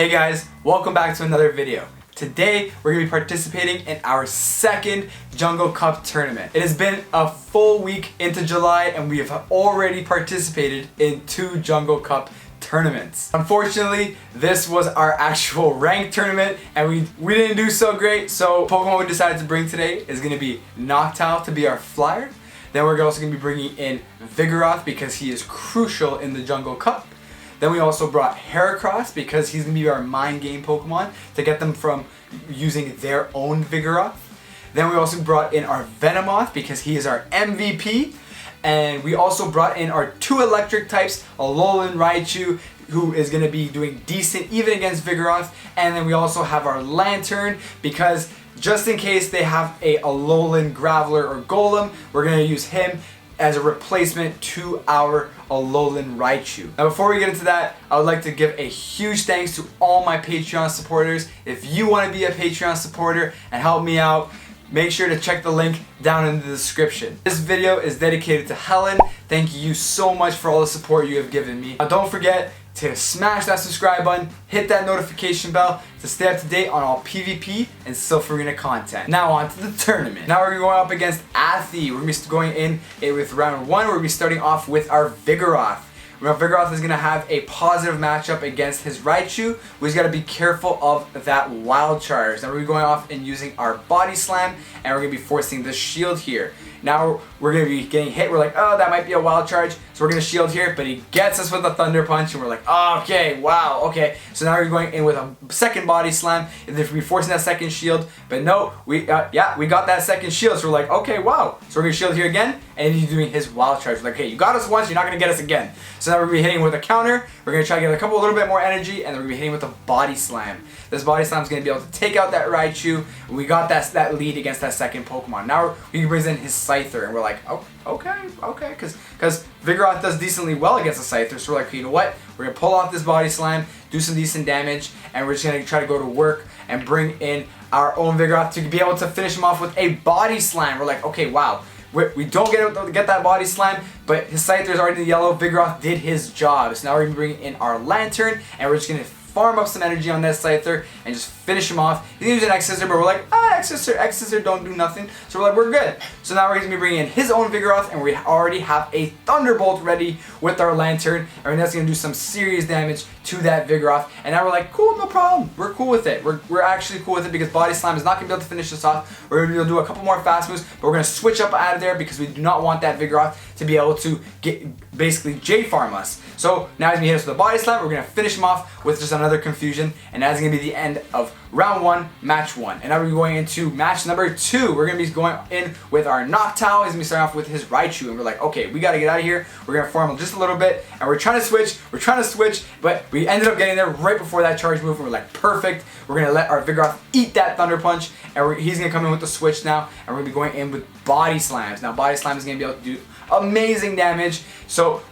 Hey guys, welcome back to another video. Today we're going to be participating in our second Jungle Cup tournament. It has been a full week into July and we have already participated in 2 Jungle Cup tournaments. Unfortunately, this was our actual ranked tournament and we didn't do so great, so Pokemon we decided to bring today is going to be Noctowl to be our flyer. Then we're also going to be bringing in Vigoroth because he is crucial in the Jungle Cup. Then we also brought Heracross because he's going to be our mind game Pokemon to get them from using their own Vigoroth. Then we also brought in our Venomoth because he is our MVP. And we also brought in our 2 electric types, Alolan Raichu, who is going to be doing decent even against Vigoroth. And then we also have our Lantern because just in case they have a Alolan Graveler or Golem, we're going to use him as a replacement to our Alolan Raichu. Now before we get into that, I would like to give a huge thanks to all my Patreon supporters. If you want to be a Patreon supporter and help me out, make sure to check the link down in the description. This video is dedicated to Helen. Thank you so much for all the support you have given me. Now don't forget to smash that subscribe button, hit that notification bell to stay up to date on all PvP and Silph Arena content. Now on to the tournament. Now we're going up against Athi. We're going to be going in with round 1. We're going to be starting off with our Vigoroth. Now Vigoroth is going to have a positive matchup against his Raichu. We just got to be careful of that Wild Charge. Now we're going to be going off and using our Body Slam and we're going to be forcing the shield here. Now we're going to be getting hit. We're like, oh, that might be a Wild Charge. So we're going to shield here, but he gets us with a Thunder Punch and we're like, oh, okay, wow, okay. So now we're going in with a second Body Slam. And then we're forcing that second shield, but no, we got that second shield. So we're like, okay, wow. So we're going to shield here again and he's doing his Wild Charge. We're like, hey, you got us once, you're not going to get us again. So now we're going to be hitting with a counter. We're going to try to get a little bit more energy and then we're going to be hitting with a Body Slam. This Body Slam is going to be able to take out that Raichu. We got that lead against that second Pokemon. Now he brings in his Scyther and we're like, oh, okay, because Vigoroth does decently well against a Scyther. So we're like, you know what? We're going to pull off this Body Slam, do some decent damage, and we're just going to try to go to work and bring in our own Vigoroth to be able to finish him off with a Body Slam. We're like, okay, wow. We don't get that Body Slam, but his Scyther is already in the yellow. Vigoroth did his job. So now we're going to bring in our Lantern, and we're just going to farm up some energy on that Scyther and just finish him off. He's going to use an X-Scissor, but we're like, X-Scissor don't do nothing. So we're like, we're good. So now we're going to be bringing in his own Vigoroth, and we already have a Thunderbolt ready with our Lantern, and that's going to do some serious damage to that Vigoroth. And now we're like, cool, no problem. We're cool with it. We're actually cool with it because Body Slam is not going to be able to finish this off. We're going to be able to do a couple more fast moves, but we're going to switch up out of there because we do not want that Vigoroth to be able to basically J-farm us. So now he's going to hit us with a Body Slam. We're going to finish him off with just another Confusion, and that's going to be the end of round 1, match 1. And now we're going into match number 2. We're going to be going in with our Noctowl. He's going to be starting off with his Raichu, and we're like, okay, we got to get out of here. We're going to farm him just a little bit, and we're trying to switch, but we ended up getting there right before that charge move, and we're like, perfect. We're going to let our Vigoroth eat that Thunder Punch, and he's going to come in with the switch now, and we're going to be going in with Body Slams. Now, Body Slam is going to be able to do amazing damage. So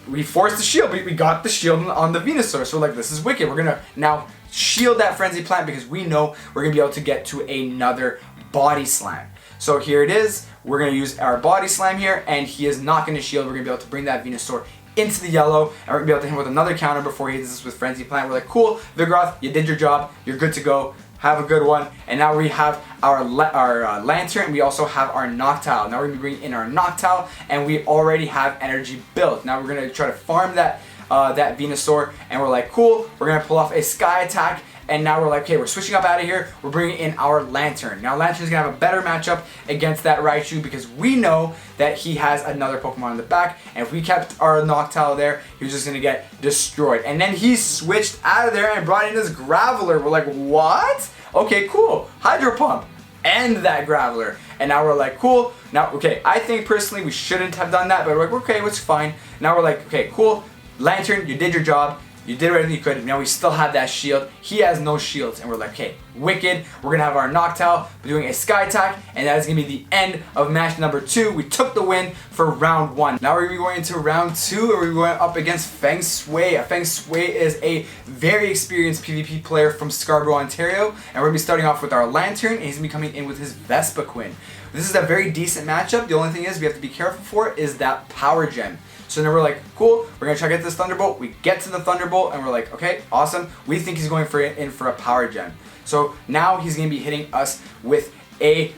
we forced the shield. We got the shield on the Venusaur. So we're like, this is wicked. We're gonna now shield that Frenzy Plant because we know we're gonna be able to get to another Body Slam. So here it is. We're gonna use our Body Slam here, and he is not gonna shield. We're gonna be able to bring that Venusaur into the yellow, and we're gonna be able to hit him with another counter before he hits us with Frenzy Plant. We're like, cool, Vigoroth, you did your job. You're good to go. Have a good one. And now we have our Lantern. We also have our Noctowl. Now we're going to be bringing in our Noctowl, and we already have energy built. Now we're going to try to farm that Venusaur, and we're like, cool. We're going to pull off a Sky Attack, and now we're like, okay, we're switching up out of here. We're bringing in our Lantern. Now Lantern's going to have a better matchup against that Raichu because we know that he has another Pokemon in the back, and if we kept our Noctowl there, he was just going to get destroyed. And then he switched out of there and brought in his Graveler. We're like, what? Okay, cool. Hydro Pump. End that Graveler. And now we're like, cool. Now, okay, I think personally we shouldn't have done that, but we're like, okay, it's fine. Now we're like, okay, cool. Lantern, you did your job. You did everything you could. Now we still have that shield. He has no shields. And we're like, okay, wicked. We're going to have our Noctowl doing a Sky Attack. And that is going to be the end of match number 2. We took the win for round 1. Now we're going to be going into round 2. And we're going up against Feng Shui. Feng Shui is a very experienced PvP player from Scarborough, Ontario. And we're going to be starting off with our Lantern. And he's going to be coming in with his Vespiquen. this is a very decent matchup. The only thing is we have to be careful for it is that power gem. So then we're like, cool, we're gonna try to get this Thunderbolt. We get to the Thunderbolt and we're like, okay, awesome. We think he's going in for a power gem. So now he's gonna be hitting us with a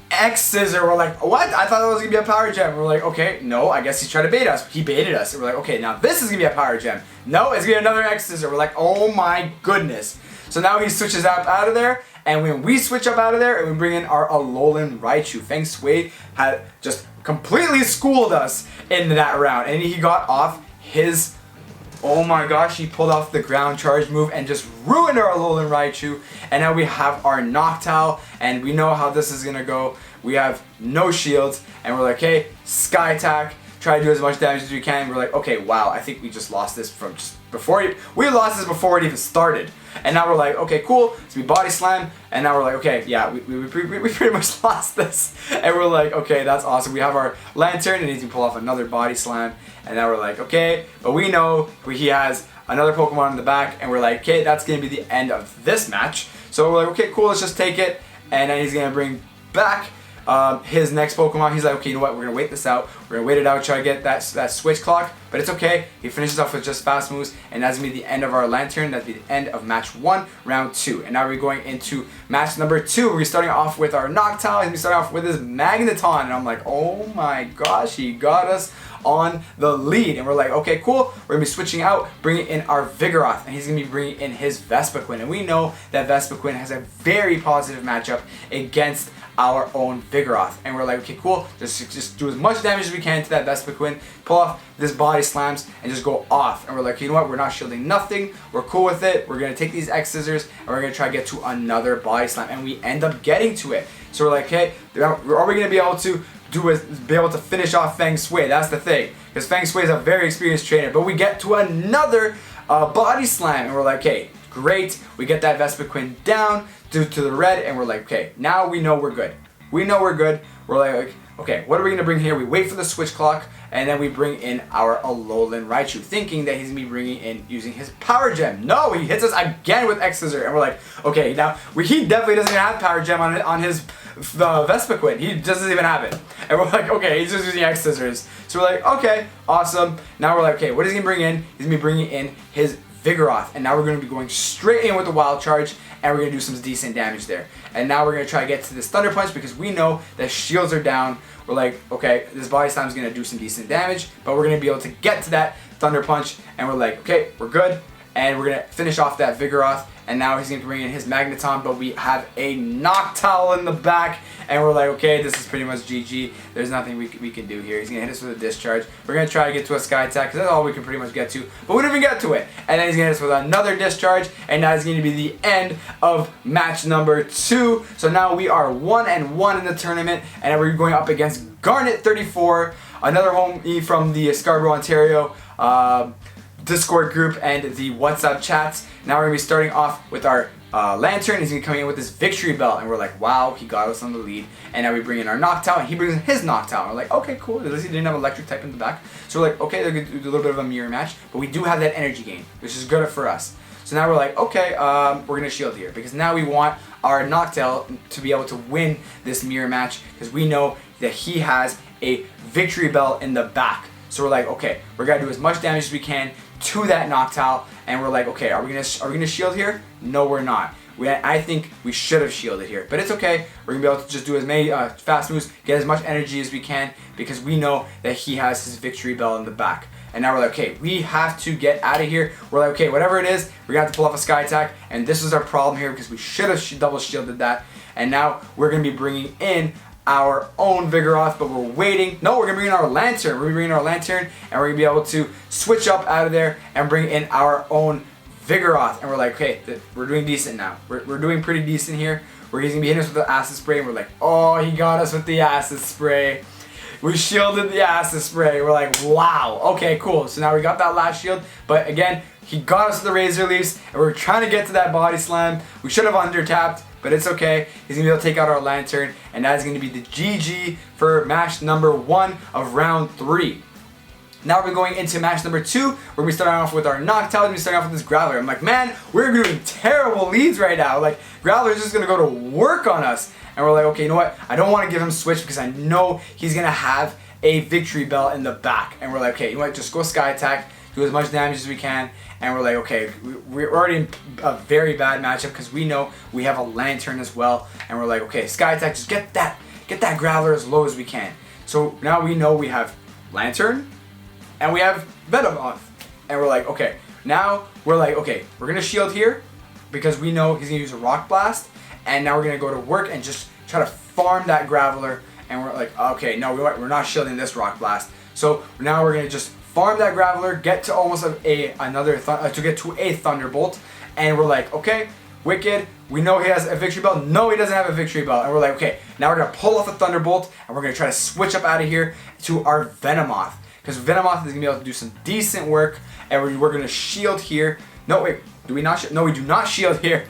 X Scissor. We're like, what? I thought that was gonna be a power gem. We're like, okay, no, I guess he's trying to bait us. He baited us. And we're like, okay, now this is gonna be a power gem. No, it's gonna be another X Scissor. We're like, oh my goodness. So now he switches out of there, and when we switch up out of there and we bring in our Alolan Raichu, Feng Shui had just completely schooled us in that round, and he got off his, oh my gosh, he pulled off the ground charge move and just ruined our Alolan Raichu. And now we have our Noctowl, and we know how this is gonna go. We have no shields, and we're like, hey, Sky Attack, try to do as much damage as we can. We're like, okay, wow, I think we just lost this from just before we lost this before it even started. And now we're like, okay, cool, so we Body Slam, and now we're like, okay, yeah, we pretty much lost this. And we're like, okay, that's awesome. We have our Lantern, and he can pull off another Body Slam. And now we're like, okay, but we know he has another Pokemon in the back, and we're like, okay, that's going to be the end of this match. So we're like, okay, cool, let's just take it. And then he's going to bring back his next Pokemon. He's like, okay, you know what, we're going to wait this out. We're going to wait it out, try to get that switch clock, but it's okay. He finishes off with just fast moves, and that's going to be the end of our Lantern. That's be the end of match 1, round 2. And now we're going into match number 2. We're starting off with our Noctowl. He's going to be starting off with his Magneton, and I'm like, oh my gosh, he got us on the lead. And we're like, okay, cool, we're going to be switching out, bringing in our Vigoroth, and he's going to be bringing in his Vespiquen. And we know that Vespiquen has a very positive matchup against our own Vigoroth. And we're like, okay, cool, just do as much damage as we can to that Vespiquen, pull off this Body Slams, and just go off. And we're like, you know what, we're not shielding nothing, we're cool with it, we're going to take these X Scissors, and we're going to try to get to another Body Slam, and we end up getting to it. So we're like, okay, are we going to be able to finish off Feng Shui? That's the thing, because Feng Shui is a very experienced trainer, but we get to another Body Slam, and we're like, okay, great, we get that Vespiquen down to the red, and we're like, okay, now we know we're good. We know we're good. We're like, okay, what are we going to bring here? We wait for the switch clock, and then we bring in our Alolan Raichu, thinking that he's going to be bringing in using his Power Gem. No, he hits us again with X Scissor, and we're like, okay, now he definitely doesn't even have Power Gem on his Vespiquen. He doesn't even have it. And we're like, okay, he's just using X Scissors. So we're like, okay, awesome. Now we're like, okay, what is he going to bring in? He's going to be bringing in his Vigoroth, and now we're going to be going straight in with the Wild Charge, and we're going to do some decent damage there. And now we're going to try to get to this Thunder Punch because we know that shields are down. We're like, okay, this Body Slam is going to do some decent damage, but we're going to be able to get to that Thunder Punch, and we're like, okay, we're good. And we're going to finish off that Vigoroth, and now he's going to bring in his Magneton, but we have a Noctowl in the back, and we're like, okay, this is pretty much GG. There's nothing we can do here. He's going to hit us with a Discharge. We're going to try to get to a Sky Attack, because that's all we can pretty much get to, but we didn't even get to it. And then he's going to hit us with another Discharge, and that is going to be the end of match number 2. So now we are 1-1 in the tournament, and we're going up against Garnet34, another homie from the Scarborough, Ontario Discord group and the WhatsApp chats. Now we're going to be starting off with our Lantern. He's going to be coming in with this Victory Bell, and we're like, wow, he got us on the lead. And now we bring in our Noctowl, and he brings in his Noctowl. And we're like, okay, cool. At least he didn't have Electric type in the back. So we're like, okay, they're going to do a little bit of a mirror match, but we do have that energy gain, which is good for us. So now we're like, okay, we're going to shield here, because now we want our Noctowl to be able to win this mirror match, because we know that he has a Victory Bell in the back. So we're like, okay, we're gonna do as much damage as we can to that Noctowl, and we're like, okay, are we gonna shield here? No, we're not. I think we should have shielded here, but it's okay. We're gonna be able to just do as many fast moves, get as much energy as we can, because we know that he has his Victory Bell in the back. And now we're like, okay, we have to get out of here. We're like, okay, whatever it is, we're gonna have to pull off a Sky Attack, and this is our problem here because we should have double shielded that. And now we're gonna be bringing in our own Vigoroth, but we're waiting. No, we're gonna bring in our Lantern. We're gonna bring in our Lantern, and we're gonna be able to switch up out of there and bring in our own Vigoroth. And we're like, okay, we're doing decent now. We're doing pretty decent here. He's gonna be hitting us with the Acid Spray, and we're like, oh, he got us with the Acid Spray. We shielded the Acid Spray. We're like, wow, okay, cool. So now we got that last shield, but again, he got us with the Razor Leafs, and we're trying to get to that Body Slam. We should have under-tapped, but it's okay. He's going to be able to take out our Lantern, and that is going to be the GG for match number 1 of round 3. Now we're going into match number 2. We're going to be starting off with our Noctowl. We're going to be starting off with this Growler. I'm like, man, we're doing terrible leads right now. Like, Growler's just going to go to work on us. And we're like, okay, you know what? I don't want to give him switch because I know he's going to have a victory bell in the back. And we're like, okay, you know what? Just go sky attack, do as much damage as we can. And we're like, okay, we're already in a very bad matchup because we know we have a lantern as well. And we're like, okay, sky attack, just get that Graveler as low as we can. So now we know we have lantern and we have Venomoth. And we're like, okay, now we're like, okay, we're gonna shield here because we know he's gonna use a rock blast. And now we're gonna go to work and just try to farm that Graveler. And we're like, okay, no, we're not shielding this rock blast. So now we're gonna just farm that Graveler, get to almost to get to a Thunderbolt, and we're like, okay, Wicked, we know he has a victory bell. No, he doesn't have a victory bell, and we're like, okay, now we're gonna pull off a Thunderbolt, and we're gonna try to switch up out of here to our Venomoth, because Venomoth is gonna be able to do some decent work, and we're gonna shield here. No, wait, do we not? No, we do not shield here,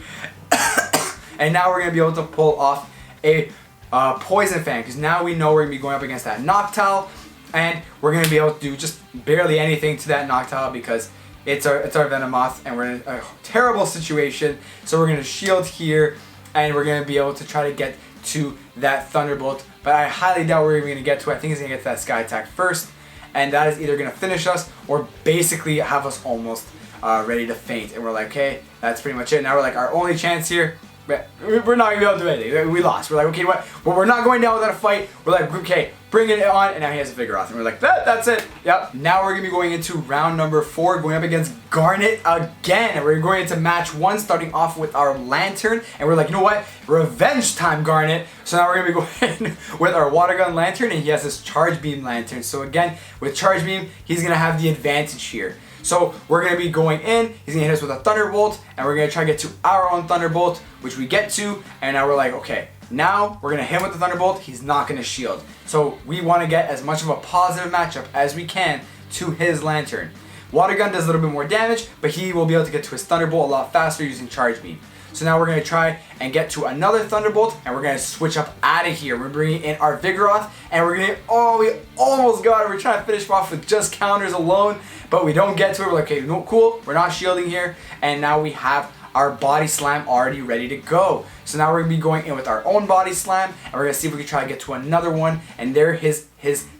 and now we're gonna be able to pull off a Poison Fan, because now we know we're gonna be going up against that Noctowl. And we're going to be able to do just barely anything to that Noctowl because it's our Venomoth and we're in a terrible situation. So we're going to shield here and we're going to be able to try to get to that Thunderbolt. But I highly doubt we're even going to get to it. I think he's going to get to that Sky Attack first. And that is either going to finish us or basically have us almost ready to faint. And we're like, okay, that's pretty much it. Now we're like, our only chance here, we're not going to be able to do anything. We lost. We're like, okay, what? Well, we're not going down without a fight. We're like, okay, bring it on. And now he has a Vigoroth. And we're like, that's it. Yep. Now we're going to be going into round number 4, going up against Garnet again. And we're going into match 1, starting off with our Lantern. And we're like, you know what? Revenge time, Garnet. So now we're going to be going with our Water Gun Lantern. And he has this Charge Beam Lantern. So again, with Charge Beam, he's going to have the advantage here. So we're going to be going in, he's going to hit us with a Thunderbolt, and we're going to try to get to our own Thunderbolt, which we get to, and now we're like, okay, now we're going to hit him with the Thunderbolt, he's not going to shield. So we want to get as much of a positive matchup as we can to his Lantern. Water Gun does a little bit more damage, but he will be able to get to his Thunderbolt a lot faster using Charge Beam. So now we're going to try and get to another Thunderbolt, and we're going to switch up out of here. We're bringing in our Vigoroth, and we're going to, oh, we almost got it. We're trying to finish him off with just counters alone, but we don't get to it. We're like, okay, no, cool, we're not shielding here, and now we have our Body Slam already ready to go. So now we're going to be going in with our own Body Slam, and we're going to see if we can try to get to another one, and there his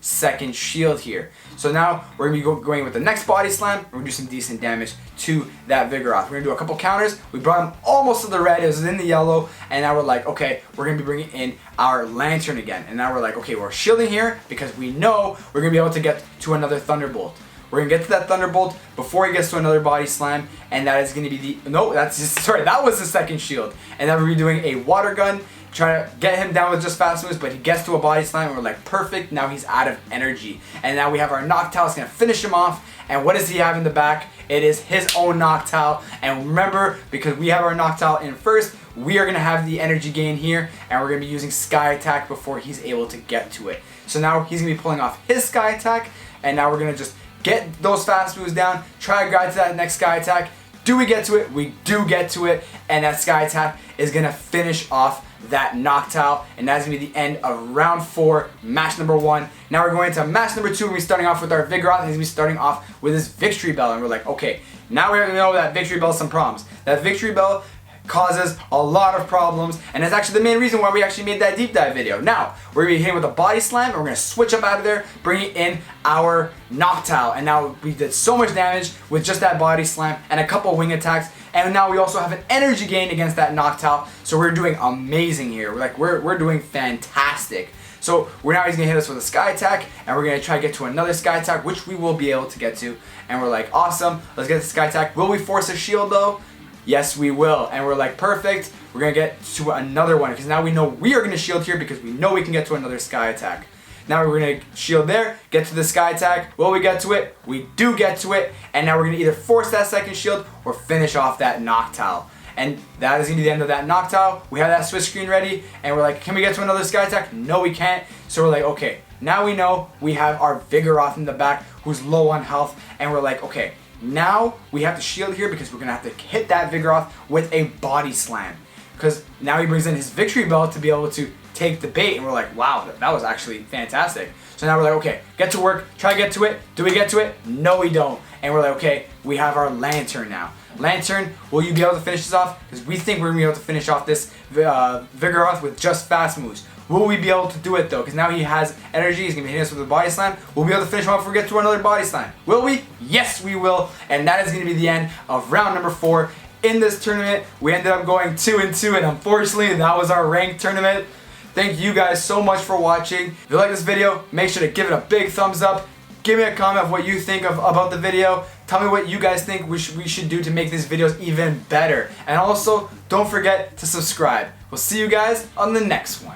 second shield here. So now we're going to be going with the next Body Slam, and we're going to do some decent damage to that Vigoroth. We're going to do a couple counters. We brought him almost to the red, it was in the yellow, and now we're like, okay, we're going to be bringing in our Lantern again. And now we're like, okay, we're shielding here because we know we're going to be able to get to another Thunderbolt. We're going to get to that Thunderbolt before he gets to another Body Slam, and that is going to be the, no, that's just, sorry, that was the second shield. And then we're doing a Water Gun, try to get him down with just fast moves, but he gets to a Body Slam, and we're like, perfect, now he's out of energy. And now we have our Noctowl, it's going to finish him off, and what does he have in the back? It is his own Noctowl, and remember, because we have our Noctowl in first, we are going to have the energy gain here, and we're going to be using Sky Attack before he's able to get to it. So now he's going to be pulling off his Sky Attack, and now we're going to just get those fast moves down, try to grab to that next Sky Attack. Do we get to it? We do get to it, and that Sky Attack is going to finish off that Noctowl, and that's going to be the end of round 4, match number 1. Now we're going into match number 2, we're starting off with our Vigoroth, and he's going to be starting off with his Victory Bell, and we're like, okay, now we know that Victory Bell has some problems. That Victory Bell causes a lot of problems, and that's actually the main reason why we actually made that deep dive video. Now, we're going to be hitting with a Body Slam, and we're going to switch up out of there, bringing in our Noctowl, and now we did so much damage with just that Body Slam and a couple wing attacks, and now we also have an energy gain against that Noctowl, so we're doing amazing here. We're doing fantastic. So he's going to hit us with a Sky Attack, and we're going to try to get to another Sky Attack, which we will be able to get to, and we're like, awesome, let's get the Sky Attack. Will we force a shield though? Yes, we will. And we're like, perfect. We're going to get to another one because now we know we are going to shield here because we know we can get to another Sky Attack. Now we're going to shield there, get to the Sky Attack. Will we get to it? We do get to it. And now we're going to either force that second shield or finish off that Noctowl. And that is going to be the end of that Noctowl. We have that switch screen ready. And we're like, can we get to another Sky Attack? No, we can't. So we're like, okay, now we know we have our Vigoroth in the back who's low on health. And we're like, okay, now we have to shield here because we're going to have to hit that Vigoroth with a Body Slam. Because now he brings in his Victory Bell to be able to take the bait. And we're like, wow, that was actually fantastic. So now we're like, okay, get to work, try to get to it. Do we get to it? No, we don't. And we're like, okay, we have our Lantern now. Lantern, will you be able to finish this off? Because we think we're going to be able to finish off this Vigoroth with just fast moves. Will we be able to do it though? Because now he has energy, he's going to be hitting us with a body slam. We'll be able to finish him off if we get to another body slam. Will we? Yes, we will. And that is going to be the end of round number 4 in this tournament. We ended up going 2-2, and unfortunately that was our ranked tournament. Thank you guys so much for watching. If you like this video, make sure to give it a big thumbs up. Give me a comment of what you think about the video. Tell me what you guys think we should do to make these videos even better. And also, don't forget to subscribe. We'll see you guys on the next one.